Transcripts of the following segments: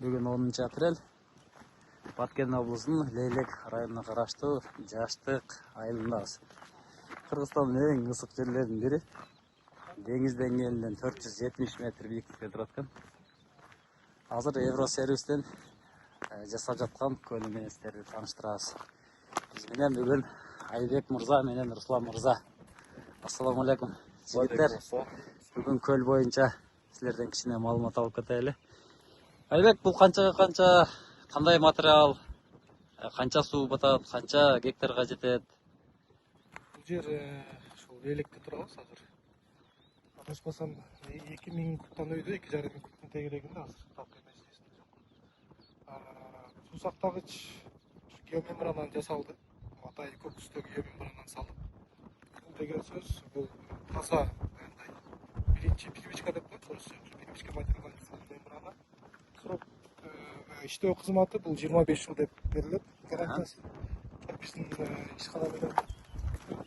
Бүгін 10 апрель Баткен облысының Лейлек районына қарашты Жаштық айылындамыз. Қырғызстанның ең ысық жерлерінің бірі. Деңіз деңгейінен 470 метр биіктікте тұратын. Азыр Евросервистен жасап жатқан көлімен сіздерді таныштырамыз. Бізменен бүгін Айбек мырза менен Руслан мырза. Ассаламу алейкум. Жігіттер, бүгін көл бойынша сіздерден кішкене маалымат алып кетелі. Айбек, бұл қанша қандай материал, қанша су батат, қанша гектарға жетеді? Бұл жер шол Лейлекте тұрабыз азыр. Адашпасам 2000 кубтан өйді, 2,5 кубтан тегерегінде азыр талқы мәселесінде жоқ. Сусақтағыч геомембрананы жасалды. Атай көк түстегі геомембрананы салдық. Бұл деген сөз, бұл таза бірінші первичка деп қойды, первичка материалдан жасалды мембрана. Срок иштөө кызматы бұл 25 жыл деп беріледі. Гарантиясы біздің ишханаменен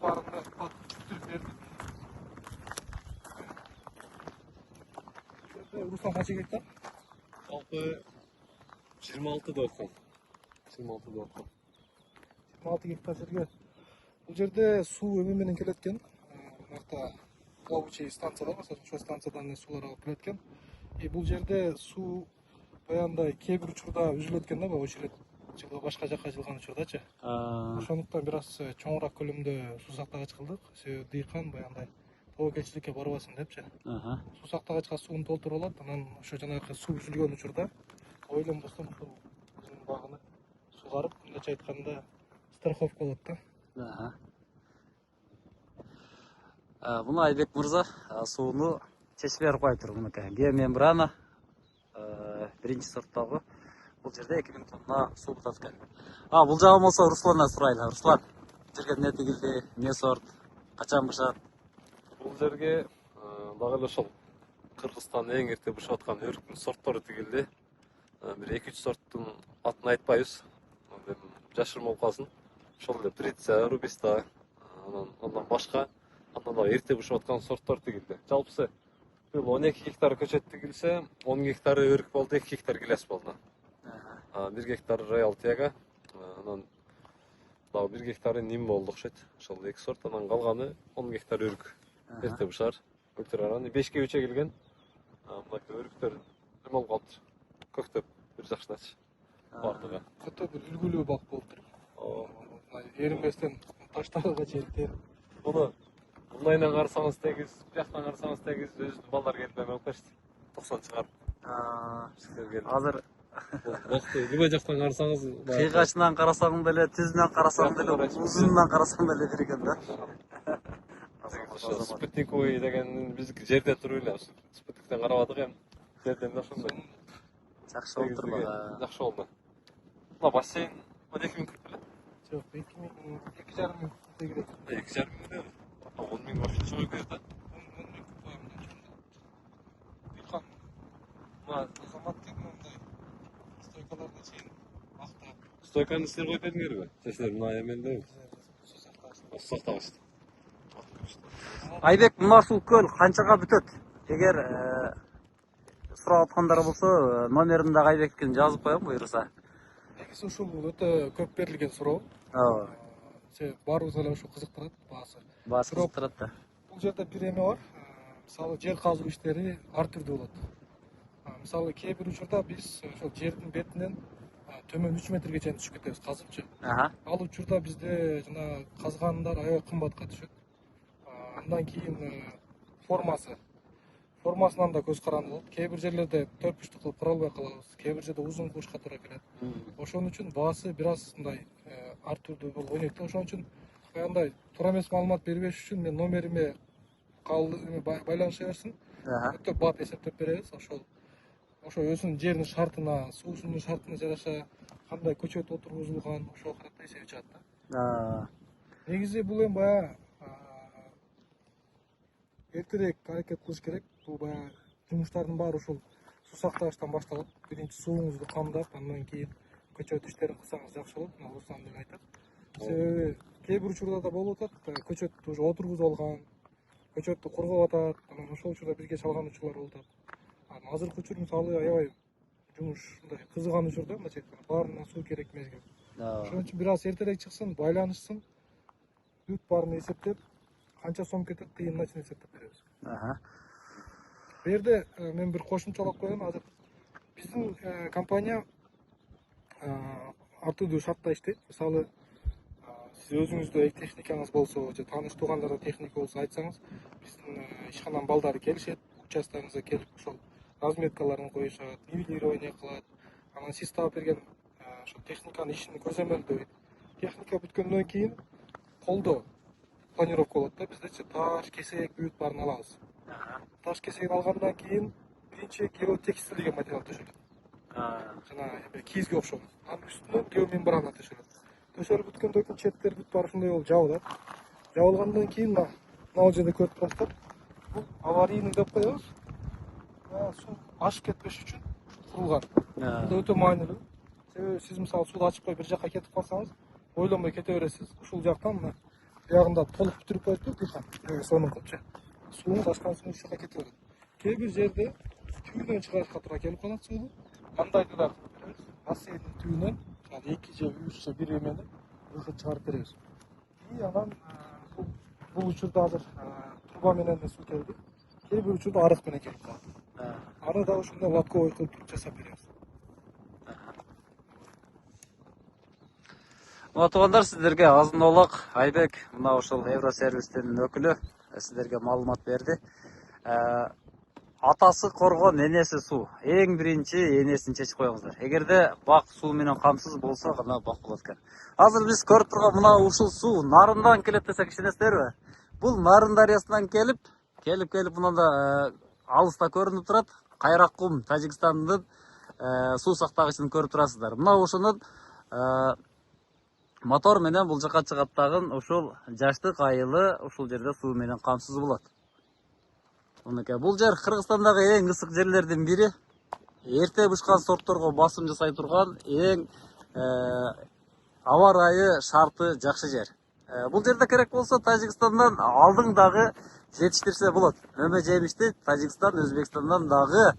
барында күттіріп бердік. Руслан қанша гектар? Жалпы 26 доққан. 26 гектар жерге. Бұл жерде су өмеменен келеткен. Нарта плавучий станцияда, ошо станциядан сулар алып келеткен. Бұл жерде су баяндай кейбір учурда үзүлөткөн да, очерет жылы башка жакка жылган учурдачы. Ошондуктан бир аз чоңураак көлөмдө суу сактагыч кылдык. Себеби дыйкан баяндай тобокелчиликке барбасын депчи. Суу сактагычка сууну толтуруп алат, анан ошо жанагы суу үзүлгөн учурда ойлонбостон ушул өзүнүн багыны сугарып, мындайча айтканда страховка болот да. Мына Айбек мырза сууну чечпей коюп тур. Мынакей геомембрана биринчи сорттогу. Бул жерде 2000 тонна суу батат экен. Бул жагы болсо Русландан сурайлы. Руслан, жерге эмне тигилди, эмне сорт, качан бышат? Бұл жерге дагы эле ошол Кыргызстандын эң эрте бышып аткан өрүктүн сорттору тигилди. Бир 2-3 сорттун атын айтпайбыз. Жашырма болуп калсын. Ошол эле Прица, Рубиста, андан башка, андан дагы эрте бышып аткан сорттор тигилди. Жалпысы бул 12 гектар көчөт тигилсе, 10 гектары өрүк болду, 2 гектар гилес болду. 1 гектар Роял Тега, анан дагы 1 гектары Ним болду окшойт. Ошол 2 сорт, анан калганы 10 гектар өрүк. Эрте бышар. Өлтүрөрөн 5ке үчө келген. Мынакей өрүктөр эме болуп калыптыр. Көктөп бир жакшыначы. Бардыгы. Көтө бир үлгүлүү бак болуптур. Эринбестен таштагыга чейин. Буну мындайынан карасаңыз тегиз, бияктан карасаңыз тегиз, өзүнүн балдар келип эме кылып беришти. 90 чыгарып. Азыр любой жактан карасаңыз, кыйгачынан карасаң деле, түзүнөн карасаң деле, узунунан карасаң деле бир экен да. Спутниковый деген биз жерде туруп эле спутниктен карабадык эми. Жерден да ошондой. Жакшы болуп турбу. Жакшы болду. Мына бассейн 2000 куб эле. Жок, 2,5 миң куб тегерек. 2,5 миң эле. 10 миң вообще чоң экен да. 10 миң куб боюнда чоң. Мына азамат деп мындай стойкаларга чейин актап. Стойканы силер коюп бердиңерби? Силер мына эмелде Суу сактагыч. сактагыч. Айбек, мына суу көл канчага бүтөт? Эгер сурап аткандар болсо, номерин дагы Айбектин жазып коем буюрса. Негизи ушул өтө көп берилген суроо. Себеби баарыбызга эле ушул кызыктырат, баасы. Баасы кызыктырат да. Бул жерде бир эме бар. Мисалы жер казуу иштери ар түрдүү болот. Мисалы кээ бир учурда биз ошол жердин бетинен төмөн 3 метрге чейин түшүп кетебиз казыпчы. Ал учурда бизде жана казгандар аябай кымбатка түшөт. Андан кийин формасынан да көз каранды болот. Кээ бир жерлерде 4 бурчтук кылып кыра албай калабыз. Кээ бир жерде узун кылышка туура келет. Ошон үчүн баасы бир аз мындай ар түрдүү болуп ойнойт. Ошон үчүн баягындай туура эмес маалымат бербеш үчүн мен номериме байланыша берсин. Өтө бат эсептеп беребиз. Ошо өзүнүн жеринин шартына, суусунун шартына жараша кандай көчөт отургузулган, ошого карап эсеби чыгат да. Негизи бул эми баягы эртерээк аракет кылыш керек. Бул баягы жумуштардын баары ушул суу сактагычтан башталат. Биринчи сууңузду камдап, андан кийин көчөт иштерин кылсаңыз жакшы болот. Мына Руслан деп айтат. Себеби кээ бир учурда да болуп атат, көчөттү уже отургузуп алган, көчөттү кургап атат. Анан ошол учурда бизге чалган учурлар болуп атат. Азыркы учур мисалы аябай жумуш мындай кызыган учурда мындайча айтканда баарына суу керек мезгил. ооба. Ошон үчүн бир аз эртерээк чыксын, байланышсын, бүт баарын эсептеп, канча сом кетет тыйынына эсептеп беребиз. Аха. Бу жерде мен бир кошумчалап коеюн. Азыр биздин компания ар түрдүү шартта иштейт. Мисалы, сиз өзүңүздө техникаңыз болсо же тааныш туугандарда техника болсо айтсаңыз, биздин ишкананын балдары келишет, участогуңузга келип ошол разметкаларын коюшат, нивелирование кылат. Анан сиз таап берген ошол техниканын ишин көзөмөлдөйт. Техника бүткөндөн кийин колдо планировка болот да, биздечи таш, кесек, бүт баарын алабыз. Таш кесегин алгандан кийин биринчи геотекстиль деген материал төшөлөт. Жана кийизге окшогон. Анын үстүнөн геомембрана төшөлөт. Төшөлүп бүткөндөн кийин четтер бүт баары ушундай болуп жабылат. Жабылгандан кийин мына жерде көрүп турасыздар. Бул аварийный деп коебуз. Суу ашып кетпеш үчүн курулган. Бул өтө маанилүү. Себеби сиз мисалы сууду ачып коюп бир жакка кетип калсаңыз, ойлонбой кете бересиз. Ушул жактан мына биягында толук бүтүрүп коет да дыхан. Сонун кылыпчы. Сууңуз ашкан соң эч жакка кете берет. Кээ бир жерде түбүнөн чыгарышка туура келип калат сууну. Андайды да бассейндин түбүнөн 2 же 3 же 1 эмени выход чыгарып беребиз. И анан бул учурда азыр труба менен суу келди. Кээ бир учурда арык менен келип калат. Аны да ошондой лотковый кылып жасап беребиз. Мына туугандар, сиздерге азын олак Айбек мына ошол Евросервистин өкүлү сиздерге маалымат берди. Атасы коргон, энеси суу. Эң биринчи энесин чечип коюңуздар. Эгерде бак суу менен камсыз болсо гана бак болот экен. Азыр биз көрүп турган мына ушул суу Нарындан келет десек ишенесиздерби? Бул Нарын дарыясынан келип мында алыста көрүнүп турат. Кайраккум, Тажикстандын суу сактагычын көрүп турасыздар. Мына ошонун мотор менен бул жака чыгат дагы ушул жаштык айылы ушул жерде суу менен камсыз болот. Бул жер Кыргызстандагы эң ысык жерлердин бири. Эрте бышкан сортторго басым жасай турган эң аба ырайы шарты жакшы жер. Бул жерде керек болсо Тажикстандан алдың дагы жетиштирсе болот. Мөмө жемишти Тажикстан, Өзбекстандан дагы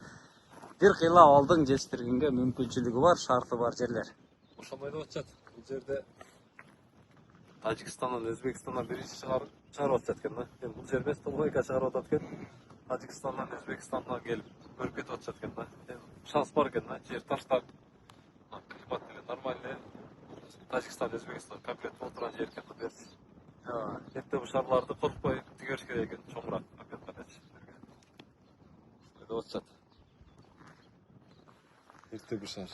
бир кыйла алдың жетиштиргенге мүмкүнчүлүгү бар, шарты бар жерлер. Ошондой деп атышат. Бул жерде Тажикстандан, Өзбекстандан биринчи чыгарып атышат экен да. Бул жерде столбойка чыгарып атат экен. Тажикстандан, Өзбекстандан келип көрүп кетип атышат экен да. Шанс бар экен да. Жер таштак, климат деле нормальный. Тажикстан, Өзбекстан комплект болуп турган жер экен да. Эрте бул шарларды коркпой тигериш керек экен, чоңураак комплектчи. Деп атышат. Эрте бул шар.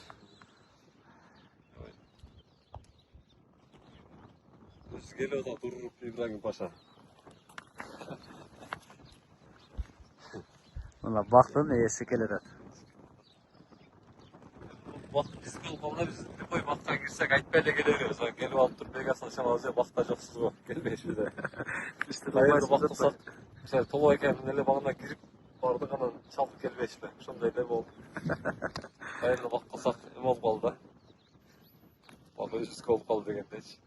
Өзү келип атат туруп Ибрагим Паша. Мына бактын ээси келет. Бак биз колгонда биз любой бакка кирсек айтпай эле келе беребиз. Келип алып туруп бегасын чалабыз же бакта жоксузбу? Келбейсиз да. Кайерде бак кылсак, мисалы толо экенин эле багына кирип бардык анан чалып келбейсизби? Ошондой эле болду. Кайерде бак кылсак эме болуп калды да. Бак өзүбүзгө болуп калды дегендейчи.